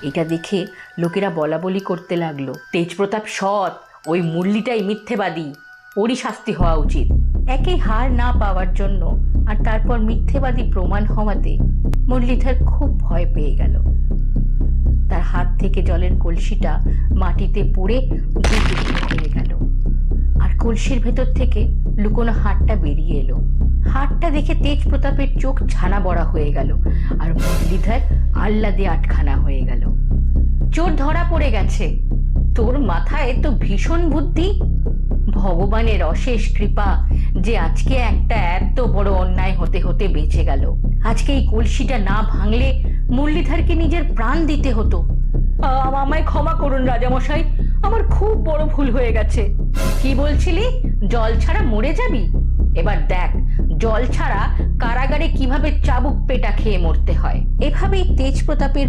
এটা দেখে লোকেরা বলা বলি করতে লাগলো, তেজপ্রতাপ সৎ, ওই মুরলিটাই মিথ্যেবাদী, ওরই শাস্তি হওয়া উচিত। একেই হার না পাওয়ার জন্য আর তারপর মিথ্যেবাদী প্রমাণ হওয়াতে মুরলীধর খুব ভয় পেয়ে গেল। তার হাত থেকে জলের কলসিটা মাটিতে পড়ে দুটুকরো হয়ে গেল, আর কলসির ভেতর থেকে লুকোনো হাড়টা বেরিয়ে এলো। হাড়টা দেখে তেজপ্রতাপের চোখ ছানা বড়া হয়ে গেল, আর মুরলীধর আহ্লাদে আটখানা হয়ে গেল। চোর ধরা পড়ে গেছে, তোর মাথায় তো ভীষণ বুদ্ধি। ভগবানের অশেষ কৃপা যে আজকে একটা এত বড় অন্যায় হতে হতে বেঁচে গেল। আজকে এই কলসিটা না ভাঙলে মুরলীধরকে নিজের প্রাণ দিতে হতো। আমায় ক্ষমা করুন রাজামশাই, আমার খুব বড় ভুল হয়ে গেছে। কি বলছিলি, জল ছাড়া মরে যাবি? এবার দেখ জল ছাড়া কারাগারে কিভাবে চাবুক পেটা খেয়ে মরতে হয়। এভাবেই তেজপ্রতাপের